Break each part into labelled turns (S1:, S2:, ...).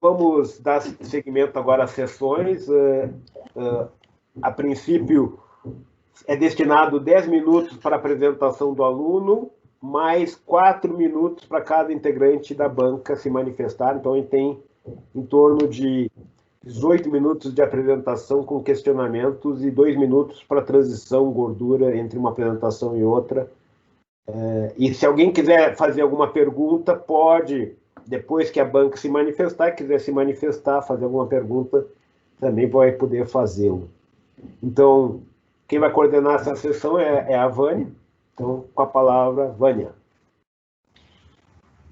S1: Vamos dar seguimento agora às sessões. A princípio, é destinado 10 minutos para a apresentação do aluno, mais 4 minutos para cada integrante da banca se manifestar. Então, ele tem em torno de 18 minutos de apresentação com questionamentos e 2 minutos para transição, gordura entre uma apresentação e outra. E se alguém quiser fazer alguma pergunta, pode, depois que a banca se manifestar, quiser se manifestar, fazer alguma pergunta, também vai poder fazê-lo. Então, quem vai coordenar essa sessão é a Vânia. Então, com a palavra, Vânia.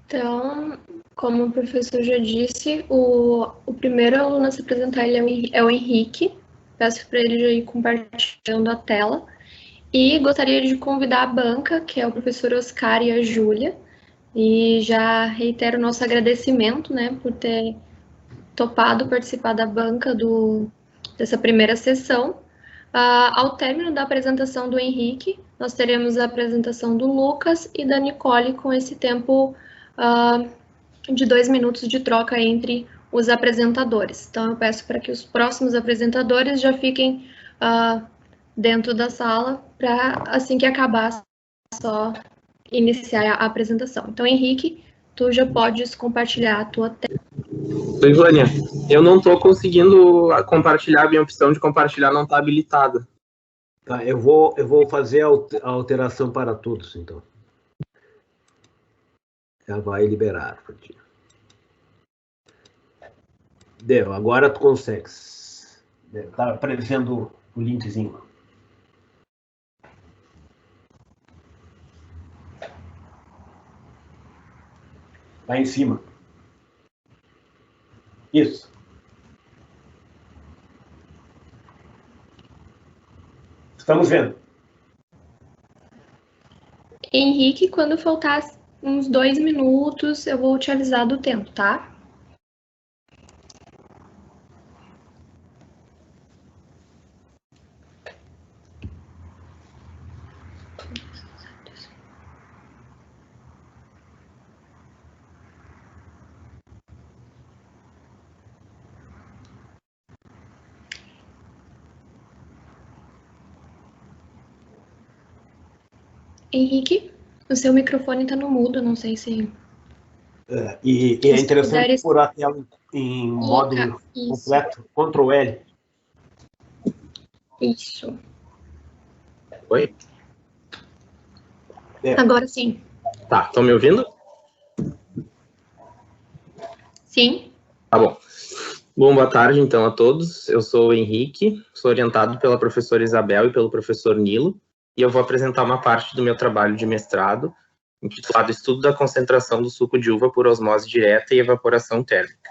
S2: Então, como o professor já disse, o primeiro aluno a se apresentar é o Henrique. Peço para ele já ir compartilhando a tela. E gostaria de convidar a banca, que é o professor Oscar e a Júlia. E já reitero o nosso agradecimento, né, por ter topado participar da banca dessa primeira sessão. Ao término da apresentação do Henrique, nós teremos a apresentação do Lucas e da Nicole com esse tempo de 2 minutos de troca entre os apresentadores. Então, eu peço para que os próximos apresentadores já fiquem dentro da sala para, assim que acabar, só iniciar a apresentação. Então, Henrique, tu já podes compartilhar a tua tela.
S3: Oi, Vânia. Eu não estou conseguindo compartilhar, a minha opção de compartilhar não está habilitada.
S1: Tá, eu vou fazer a alteração para todos, então. Já vai liberar. Deu, agora tu consegues. Está aparecendo o linkzinho. Lá em cima. Isso. Estamos vendo.
S2: Henrique, quando faltar uns 2 minutos, eu vou te avisar do tempo, tá? Henrique, o seu microfone está no mudo, não sei se...
S1: E é interessante pôr a tela em modo completo, Ctrl L.
S2: Isso.
S3: Oi?
S2: Agora sim.
S3: Tá, estão me ouvindo?
S2: Sim.
S3: Tá bom. Bom, boa tarde, então, a todos. Eu sou o Henrique, sou orientado pela professora Isabel e pelo professor Nilo, e eu vou apresentar uma parte do meu trabalho de mestrado, intitulado Estudo da concentração do suco de uva por osmose direta e evaporação térmica.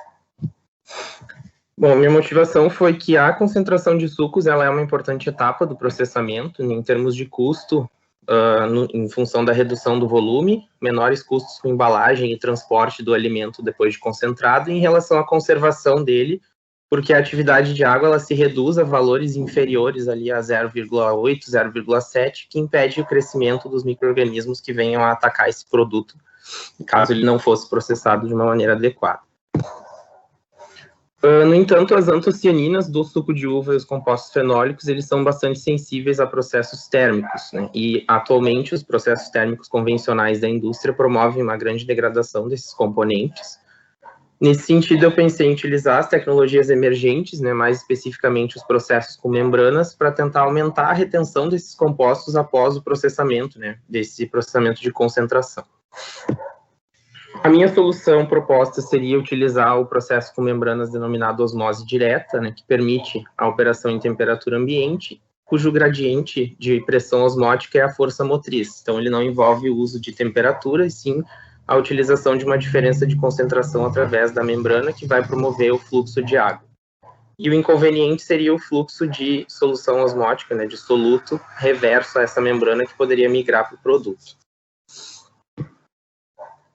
S3: Bom, minha motivação foi que a concentração de sucos ela é uma importante etapa do processamento, em termos de custo, em função da redução do volume, menores custos com embalagem e transporte do alimento depois de concentrado, e em relação à conservação dele, porque a atividade de água ela se reduz a valores inferiores ali a 0,8, 0,7, que impede o crescimento dos micro-organismos que venham a atacar esse produto, caso ele não fosse processado de uma maneira adequada. No entanto, as antocianinas do suco de uva e os compostos fenólicos, eles são bastante sensíveis a processos térmicos, né? E, atualmente, os processos térmicos convencionais da indústria promovem uma grande degradação desses componentes. Nesse sentido, eu pensei em utilizar as tecnologias emergentes, né, mais especificamente os processos com membranas, para tentar aumentar a retenção desses compostos após o processamento, né, desse processamento de concentração. A minha solução proposta seria utilizar o processo com membranas denominado osmose direta, né, que permite a operação em temperatura ambiente, cujo gradiente de pressão osmótica é a força motriz. Então, ele não envolve o uso de temperatura, e sim a utilização de uma diferença de concentração através da membrana, que vai promover o fluxo de água. E o inconveniente seria o fluxo de solução osmótica, né, de soluto, reverso a essa membrana, que poderia migrar para o produto.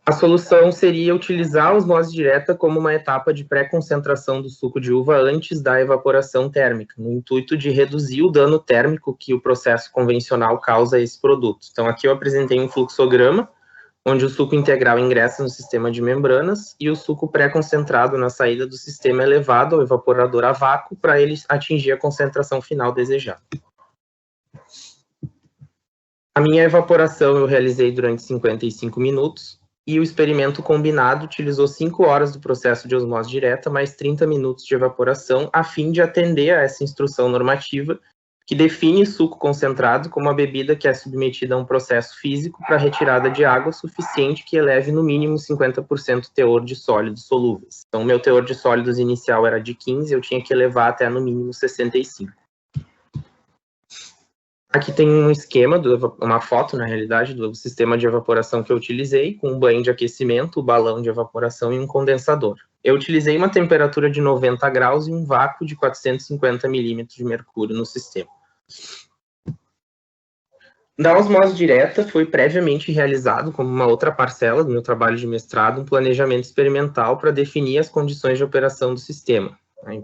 S3: A solução seria utilizar a osmose direta como uma etapa de pré-concentração do suco de uva antes da evaporação térmica, no intuito de reduzir o dano térmico que o processo convencional causa a esse produto. Então, aqui eu apresentei um fluxograma, onde o suco integral ingressa no sistema de membranas e o suco pré-concentrado na saída do sistema é levado ao evaporador a vácuo para ele atingir a concentração final desejada. A minha evaporação eu realizei durante 55 minutos e o experimento combinado utilizou 5 horas do processo de osmose direta mais 30 minutos de evaporação a fim de atender a essa instrução normativa que define suco concentrado como a bebida que é submetida a um processo físico para retirada de água suficiente que eleve no mínimo 50% o teor de sólidos solúveis. Então, o meu teor de sólidos inicial era de 15, eu tinha que elevar até no mínimo 65. Aqui tem um esquema, uma foto, na realidade, do sistema de evaporação que eu utilizei, com um banho de aquecimento, o balão de evaporação e um condensador. Eu utilizei uma temperatura de 90 graus e um vácuo de 450 milímetros de mercúrio no sistema. Da osmose direta, foi previamente realizado, como uma outra parcela do meu trabalho de mestrado, um planejamento experimental para definir as condições de operação do sistema.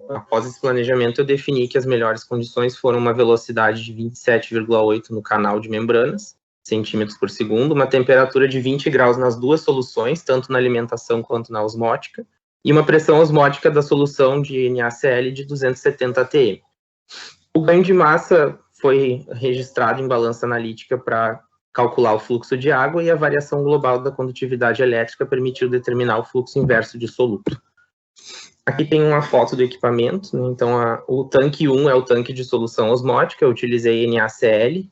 S3: Após esse planejamento, eu defini que as melhores condições foram uma velocidade de 27,8 no canal de membranas, centímetros por segundo, uma temperatura de 20 graus nas duas soluções, tanto na alimentação quanto na osmótica, e uma pressão osmótica da solução de NaCl de 270 atm. O ganho de massa foi registrado em balança analítica para calcular o fluxo de água e a variação global da condutividade elétrica permitiu determinar o fluxo inverso de soluto. Aqui tem uma foto do equipamento, né? Então o tanque 1 é o tanque de solução osmótica, eu utilizei NaCl,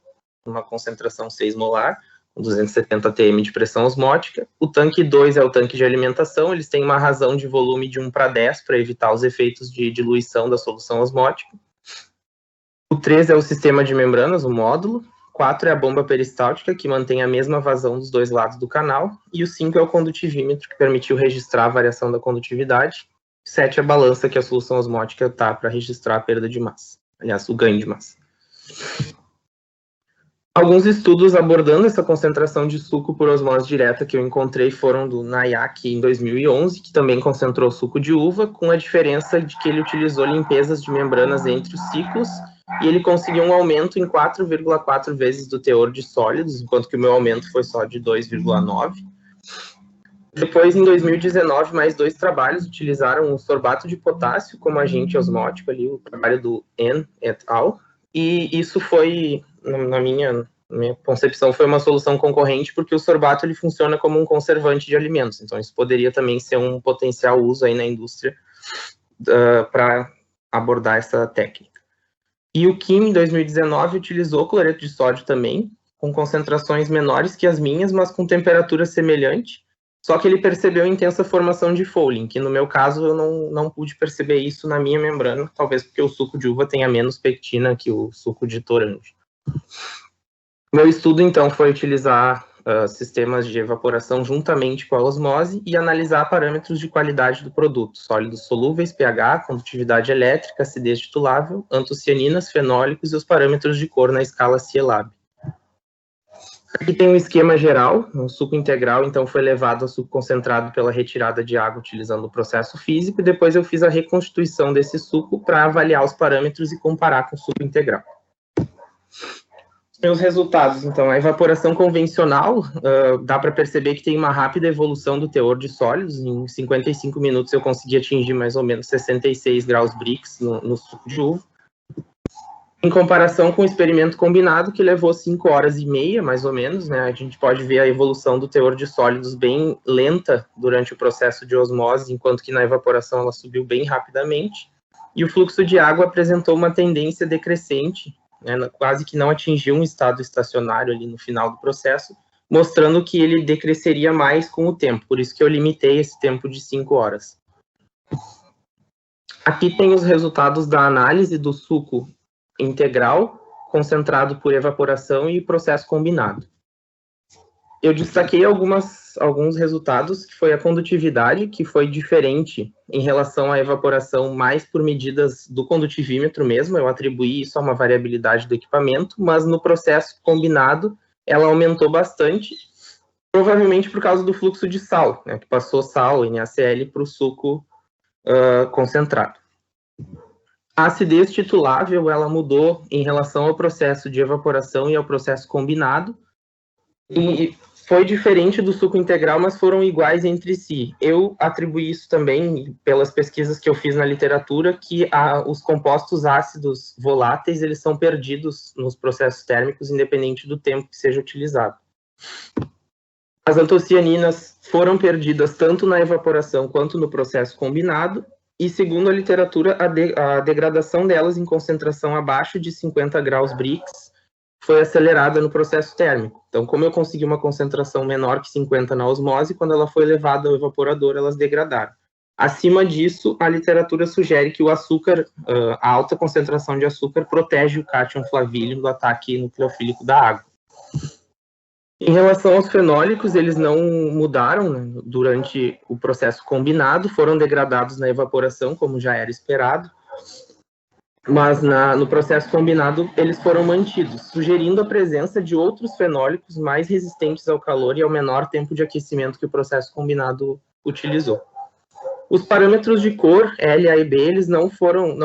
S3: uma concentração 6 molar, com 270 atm de pressão osmótica. O tanque 2 é o tanque de alimentação, eles têm uma razão de volume de 1:10 para evitar os efeitos de diluição da solução osmótica. O 3 é o sistema de membranas, o módulo. 4 é a bomba peristáltica, que mantém a mesma vazão dos dois lados do canal. E o 5 é o condutivímetro, que permitiu registrar a variação da condutividade. 7 é a balança que a solução osmótica está para registrar a perda de massa. Aliás, o ganho de massa. Alguns estudos abordando essa concentração de suco por osmose direta que eu encontrei foram do Nayak em 2011, que também concentrou suco de uva, com a diferença de que ele utilizou limpezas de membranas entre os ciclos e ele conseguiu um aumento em 4,4 vezes do teor de sólidos, enquanto que o meu aumento foi só de 2,9. Depois, em 2019, mais 2 trabalhos utilizaram o sorbato de potássio como agente osmótico, ali, o trabalho do N et al. E isso foi, na minha concepção, foi uma solução concorrente, porque o sorbato ele funciona como um conservante de alimentos. Então, isso poderia também ser um potencial uso aí na indústria para abordar essa técnica. E o Kim, em 2019, utilizou cloreto de sódio também, com concentrações menores que as minhas, mas com temperatura semelhante. Só que ele percebeu intensa formação de fouling, que no meu caso eu não pude perceber isso na minha membrana, talvez porque o suco de uva tenha menos pectina que o suco de toranja. Meu estudo, então, foi utilizar sistemas de evaporação juntamente com a osmose e analisar parâmetros de qualidade do produto, sólidos solúveis, pH, condutividade elétrica, acidez titulável, antocianinas, fenólicos e os parâmetros de cor na escala CIELAB. Aqui tem um esquema geral, um suco integral, então foi levado a suco concentrado pela retirada de água utilizando o processo físico, e depois eu fiz a reconstituição desse suco para avaliar os parâmetros e comparar com o suco integral. Meus resultados, então, a evaporação convencional, dá para perceber que tem uma rápida evolução do teor de sólidos, em 55 minutos eu consegui atingir mais ou menos 66 graus Brix no suco de uva. Em comparação com o experimento combinado, que levou 5 horas e meia, mais ou menos, né, a gente pode ver a evolução do teor de sólidos bem lenta durante o processo de osmose, enquanto que na evaporação ela subiu bem rapidamente, e o fluxo de água apresentou uma tendência decrescente, né, quase que não atingiu um estado estacionário ali no final do processo, mostrando que ele decresceria mais com o tempo, por isso que eu limitei esse tempo de 5 horas. Aqui tem os resultados da análise do suco integral, concentrado por evaporação e processo combinado. Eu destaquei alguns resultados, que foi a condutividade, que foi diferente em relação à evaporação, mais por medidas do condutivímetro mesmo, eu atribuí isso a uma variabilidade do equipamento, mas no processo combinado, ela aumentou bastante, provavelmente por causa do fluxo de sal, né, que passou sal, NaCl, para o suco concentrado. A acidez titulável, ela mudou em relação ao processo de evaporação e ao processo combinado, e foi diferente do suco integral, mas foram iguais entre si. Eu atribuí isso também, pelas pesquisas que eu fiz na literatura, que os compostos ácidos voláteis, eles são perdidos nos processos térmicos, independente do tempo que seja utilizado. As antocianinas foram perdidas tanto na evaporação quanto no processo combinado, e segundo a literatura, a degradação delas em concentração abaixo de 50 graus Brix foi acelerada no processo térmico. Então, como eu consegui uma concentração menor que 50 na osmose, quando ela foi levada ao evaporador, elas degradaram. Acima disso, a literatura sugere que o açúcar, a alta concentração de açúcar, protege o cátion flavíleo do ataque nucleofílico da água. Em relação aos fenólicos, eles não mudaram, né, durante o processo combinado, foram degradados na evaporação, como já era esperado, mas no processo combinado eles foram mantidos, sugerindo a presença de outros fenólicos mais resistentes ao calor e ao menor tempo de aquecimento que o processo combinado utilizou. Os parâmetros de cor, L, A e B, eles não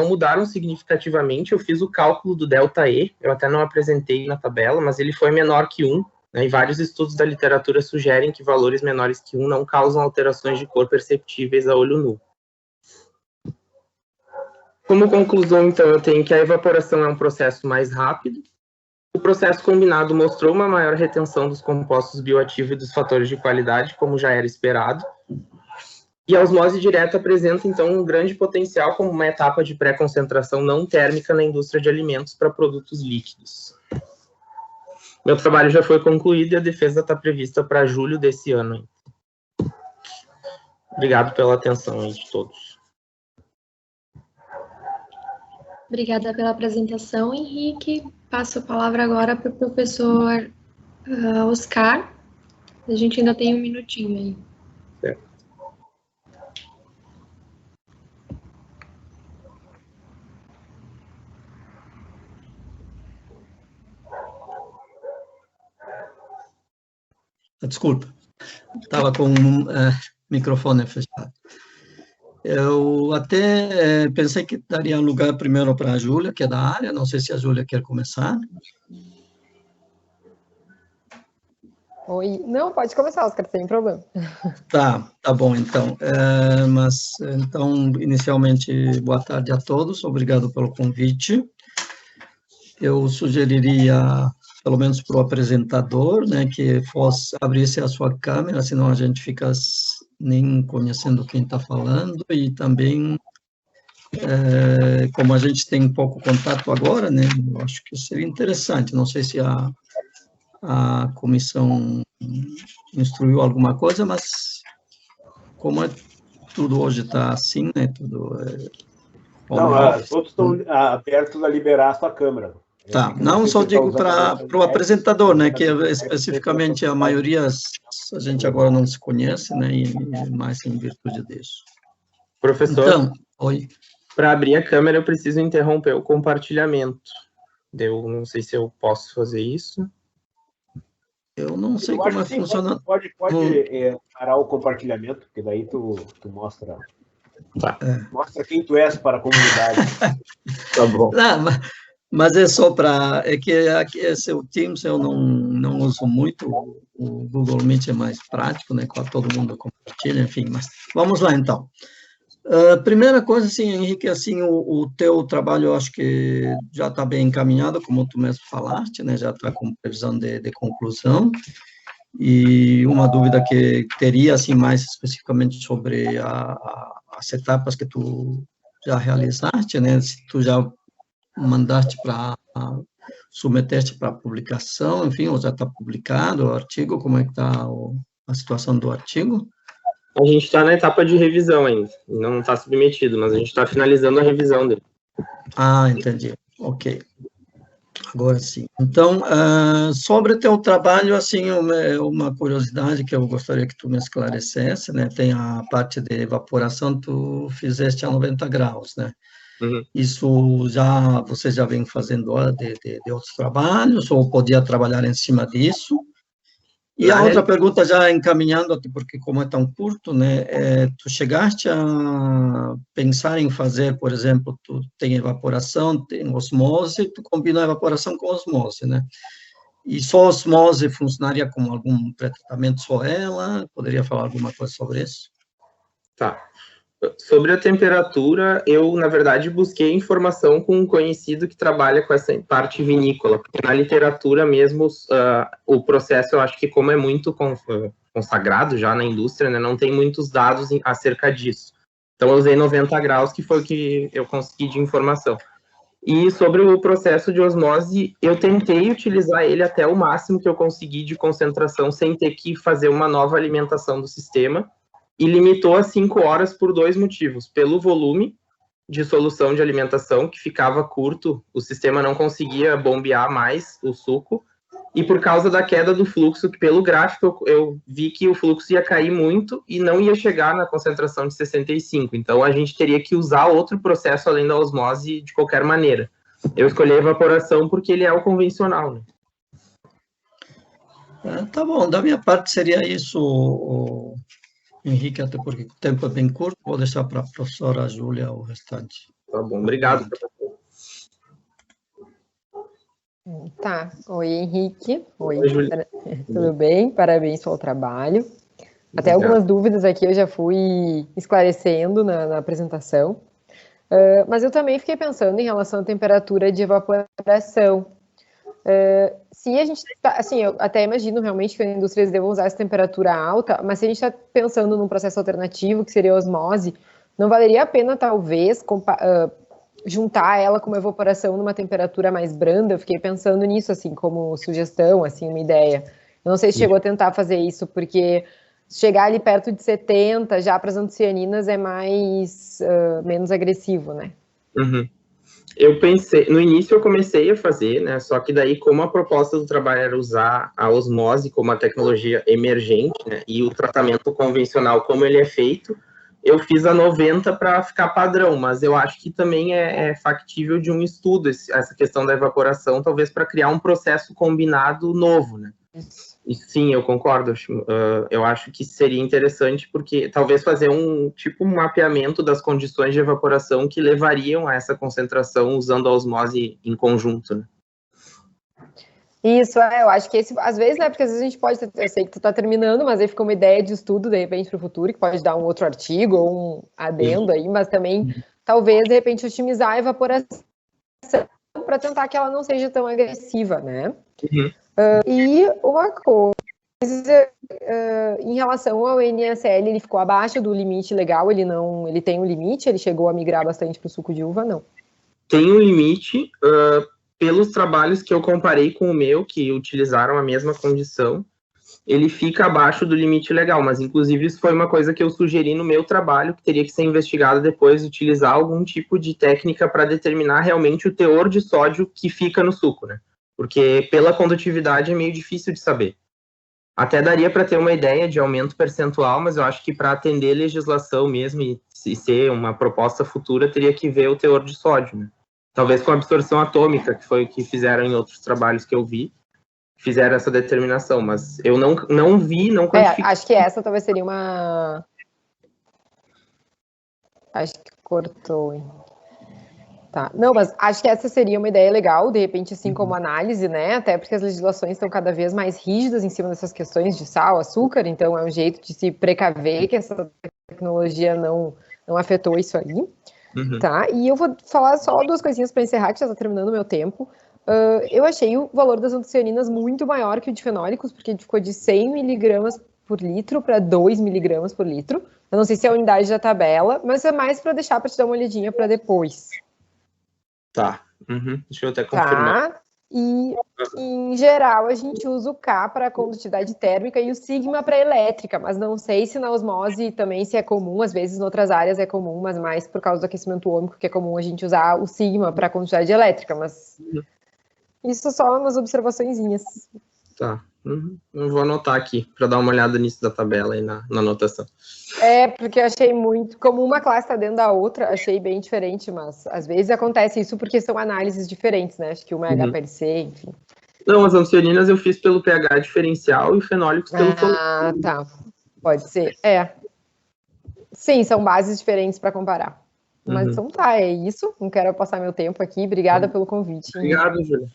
S3: mudaram significativamente. Eu fiz o cálculo do ΔE, eu até não apresentei na tabela, mas ele foi menor que 1, né, e vários estudos da literatura sugerem que valores menores que 1 não causam alterações de cor perceptíveis a olho nu. Como conclusão, então, eu tenho que a evaporação é um processo mais rápido. O processo combinado mostrou uma maior retenção dos compostos bioativos e dos fatores de qualidade, como já era esperado. E a osmose direta apresenta, então, um grande potencial como uma etapa de pré-concentração não térmica na indústria de alimentos para produtos líquidos. Meu trabalho já foi concluído e a defesa está prevista para julho desse ano. Obrigado pela atenção aí de todos.
S2: Obrigada pela apresentação, Henrique. Passo a palavra agora para o professor Oscar. A gente ainda tem um minutinho aí.
S3: Certo.
S4: Desculpa, estava com o microfone fechado. Eu até pensei que daria lugar primeiro para a Júlia, que é da área. Não sei se a Júlia quer começar.
S5: Oi, não, pode começar, Oscar, sem problema.
S4: Tá bom, então. Então, inicialmente, boa tarde a todos, obrigado pelo convite. Eu sugeriria, pelo menos para o apresentador, né, que abrisse a sua câmera, senão a gente fica nem conhecendo quem está falando, e também, como a gente tem pouco contato agora, né, eu acho que seria interessante, não sei se a comissão instruiu alguma coisa, mas como tudo hoje está assim, né,
S1: todos estão abertos a liberar a sua câmera.
S4: Tá, não só digo para o apresentador, né, que especificamente a maioria a gente agora não se conhece, né, e mais em virtude disso.
S3: Professor,
S4: então, oi.
S3: Para abrir a câmera eu preciso interromper o compartilhamento. Eu não sei se eu posso fazer isso.
S4: Eu não sei como funciona.
S1: Pode parar o compartilhamento, porque daí tu mostra.
S3: Tá.
S1: Mostra quem tu és para a comunidade.
S3: Tá bom.
S4: Não, mas é só para... É que esse o Teams eu não uso muito, o Google Meet é mais prático, né, com todo mundo compartilha, enfim, mas vamos lá, então. Primeira coisa, assim, Henrique, assim, o teu trabalho, eu acho que já está bem encaminhado, como tu mesmo falaste, né, já está com previsão de conclusão, e uma dúvida que teria, assim, mais especificamente sobre as etapas que tu já realizaste, né, se tu já mandaste submeteste para publicação, enfim, ou já está publicado o artigo, como é que está a situação do artigo?
S3: A gente está na etapa de revisão ainda, não está submetido, mas a gente está finalizando a revisão dele.
S4: Ah, entendi, ok. Agora sim. Então, sobre teu trabalho, assim, uma curiosidade que eu gostaria que tu me esclarecesse, né, tem a parte de evaporação, tu fizeste a 90 graus, né?
S3: Uhum.
S4: Isso você já vem fazendo de outros trabalhos, ou podia trabalhar em cima disso? E a outra pergunta, já encaminhando, porque como é tão curto, né, tu chegaste a pensar em fazer, por exemplo, tu tem evaporação, tem osmose, tu combina a evaporação com osmose, né? E só a osmose funcionaria como algum pré-tratamento só ela? Poderia falar alguma coisa sobre isso?
S3: Tá. Sobre a temperatura, eu, na verdade, busquei informação com um conhecido que trabalha com essa parte vinícola, porque na literatura mesmo, o processo, eu acho que como é muito consagrado já na indústria, né, não tem muitos dados acerca disso. Então, eu usei 90 graus, que foi o que eu consegui de informação. E sobre o processo de osmose, eu tentei utilizar ele até o máximo que eu consegui de concentração, sem ter que fazer uma nova alimentação do sistema, e limitou a 5 horas por 2 motivos. Pelo volume de solução de alimentação, que ficava curto, o sistema não conseguia bombear mais o suco, e por causa da queda do fluxo, que pelo gráfico eu vi que o fluxo ia cair muito e não ia chegar na concentração de 65. Então, a gente teria que usar outro processo além da osmose de qualquer maneira. Eu escolhi a evaporação porque ele é o convencional, né?
S4: Tá bom, da minha parte seria isso, Henrique, até porque o tempo é bem curto, vou deixar para a professora Júlia o restante.
S3: Tá bom, obrigado, professor.
S5: Tá, oi Henrique,
S3: Oi, Júlia.
S5: Tudo bem? Parabéns pelo trabalho. Até algumas dúvidas aqui eu já fui esclarecendo na apresentação, mas eu também fiquei pensando em relação à temperatura de evaporação. Se a gente, assim, eu até imagino realmente que as indústrias devam usar essa temperatura alta, mas se a gente está pensando num processo alternativo, que seria a osmose, não valeria a pena, talvez, juntar ela com uma evaporação numa temperatura mais branda? Eu fiquei pensando nisso, assim, como sugestão, assim, uma ideia. Eu não sei se chegou a tentar fazer isso, porque chegar ali perto de 70, já para as antocianinas, é menos agressivo, né?
S3: Uhum. Eu pensei, no início eu comecei a fazer, né, só que daí como a proposta do trabalho era usar a osmose como uma tecnologia emergente, né, e o tratamento convencional como ele é feito, eu fiz a 90 para ficar padrão, mas eu acho que também é factível de um estudo essa questão da evaporação, talvez para criar um processo combinado novo, né. E sim, eu concordo. Eu acho que seria interessante, porque talvez fazer um mapeamento das condições de evaporação que levariam a essa concentração usando a osmose em conjunto, né?
S5: Isso, eu acho que às vezes, né, porque às vezes a gente pode, eu sei que tu tá terminando, mas aí fica uma ideia de estudo, de repente, para o futuro, que pode dar um outro artigo ou um adendo aí, mas também, talvez, de repente, otimizar a evaporação para tentar que ela não seja tão agressiva, né?
S3: Uhum.
S5: E uma coisa, em relação ao NaCl, ele ficou abaixo do limite legal, ele tem um limite, ele chegou a migrar bastante para o suco de uva, não?
S3: Tem um limite, pelos trabalhos que eu comparei com o meu, que utilizaram a mesma condição, ele fica abaixo do limite legal, mas inclusive isso foi uma coisa que eu sugeri no meu trabalho, que teria que ser investigado depois, utilizar algum tipo de técnica para determinar realmente o teor de sódio que fica no suco, né? Porque pela condutividade é meio difícil de saber. Até daria para ter uma ideia de aumento percentual, mas eu acho que para atender legislação mesmo e ser uma proposta futura, teria que ver o teor de sódio, né? Talvez com absorção atômica, que foi o que fizeram em outros trabalhos que eu vi, fizeram essa determinação, mas eu não vi, não quantifiquei.
S5: Acho que essa talvez seria uma... Acho que cortou, hein? Tá. Não, mas acho que essa seria uma ideia legal, de repente, assim, como análise, né? Até porque as legislações estão cada vez mais rígidas em cima dessas questões de sal, açúcar, então é um jeito de se precaver que essa tecnologia não afetou isso aí. Tá? E eu vou falar só duas coisinhas para encerrar, que já está terminando o meu tempo. Eu achei o valor das antocianinas muito maior que o de fenólicos, porque ficou de 100 miligramas por litro para 2 miligramas por litro. Eu não sei se é a unidade da tabela, mas é mais para deixar para te dar uma olhadinha para depois.
S3: Tá. Deixa eu até confirmar.
S5: Tá. E, em geral, a gente usa o K para condutividade térmica e o sigma para elétrica, mas não sei se na osmose também se é comum, às vezes em outras áreas é comum, mas mais por causa do aquecimento ômico que é comum a gente usar o sigma para condutividade elétrica, mas isso só umas observaçõezinhas.
S3: Tá. Eu vou anotar aqui para dar uma olhada nisso da tabela aí na anotação.
S5: Porque eu achei muito, como uma classe está dentro da outra, achei bem diferente, mas às vezes acontece isso porque são análises diferentes, né? Acho que uma é HPLC, enfim.
S3: Não, as antocianinas eu fiz pelo pH diferencial e o fenólicos pelo
S5: tá. Pode ser. Sim, são bases diferentes para comparar. Mas então tá, é isso. Não quero passar meu tempo aqui. Obrigada pelo convite.
S3: Obrigado, Júlia.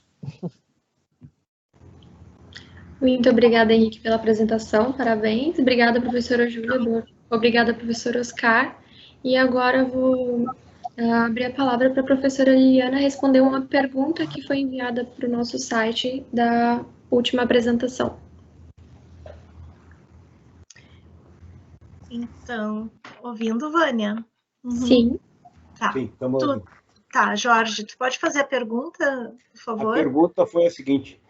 S2: Muito obrigada, Henrique, pela apresentação, parabéns. Obrigada, professora Júlia, obrigada, professor Oscar. E agora eu vou abrir a palavra para a professora Liliana responder uma pergunta que foi enviada para o nosso site da última apresentação.
S6: Então, ouvindo, Vânia?
S2: Sim.
S6: Tá.
S1: Sim, estamos ouvindo.
S6: Tá, Jorge, tu pode fazer a pergunta, por favor?
S1: A pergunta foi a seguinte,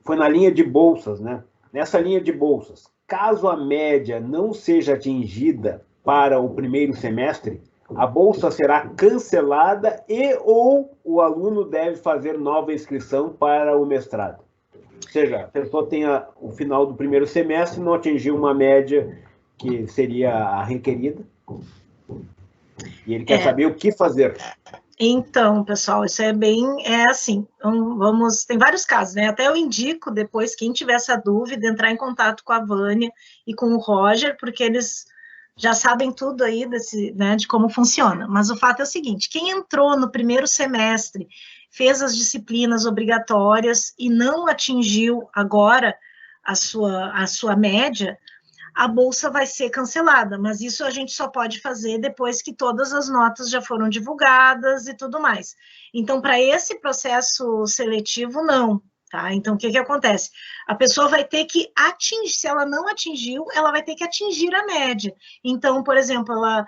S1: foi na linha de bolsas, né? Nessa linha de bolsas, caso a média não seja atingida para o primeiro semestre, a bolsa será cancelada ou o aluno deve fazer nova inscrição para o mestrado. Ou seja, a pessoa tem o final do primeiro semestre, não atingiu uma média que seria a requerida, e ele quer saber o que fazer.
S6: Então, pessoal, isso é assim, tem vários casos, né? Até eu indico depois, quem tiver essa dúvida, entrar em contato com a Vânia e com o Roger, porque eles já sabem tudo aí de como funciona. Mas o fato é o seguinte, quem entrou no primeiro semestre, fez as disciplinas obrigatórias e não atingiu agora a sua média, a bolsa vai ser cancelada, mas isso a gente só pode fazer depois que todas as notas já foram divulgadas e tudo mais. Então, para esse processo seletivo, não, tá? Então, o que acontece? A pessoa vai ter que atingir, se ela não atingiu, ela vai ter que atingir a média. Então, por exemplo, ela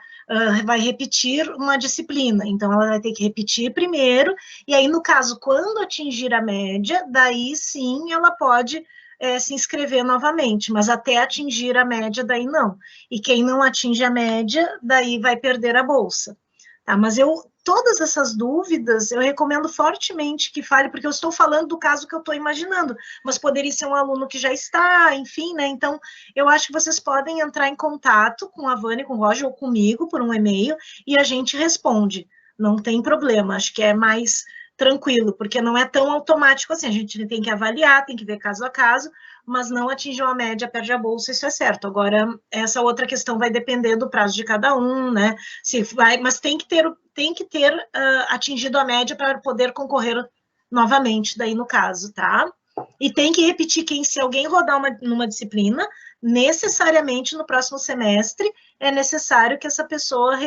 S6: vai repetir uma disciplina, então ela vai ter que repetir primeiro, e aí, no caso, quando atingir a média, daí sim ela pode se inscrever novamente, mas até atingir a média, daí não. E quem não atinge a média, daí vai perder a bolsa. Tá? Mas todas essas dúvidas, eu recomendo fortemente que fale, porque eu estou falando do caso que eu estou imaginando, mas poderia ser um aluno que já está, enfim, né? Então, eu acho que vocês podem entrar em contato com a Vânia, com o Roger ou comigo por um e-mail e a gente responde. Não tem problema, acho que é mais tranquilo, porque não é tão automático assim, a gente tem que avaliar, tem que ver caso a caso, mas não atingiu a média, perde a bolsa, isso é certo. Agora, essa outra questão vai depender do prazo de cada um, né? Mas tem que ter atingido a média para poder concorrer novamente, daí no caso, tá? E tem que repetir se alguém rodar numa disciplina, necessariamente no próximo semestre é necessário que essa pessoa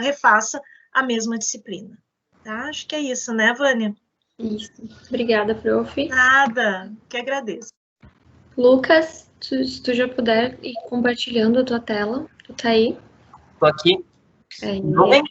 S6: refaça a mesma disciplina. Tá? Acho que é isso, né, Vânia?
S2: Isso. Obrigada, prof.
S6: Nada, que agradeço.
S2: Lucas, se tu já puder ir compartilhando a tua tela, tu tá aí?
S7: Tô aqui.
S2: É,
S7: Não vem?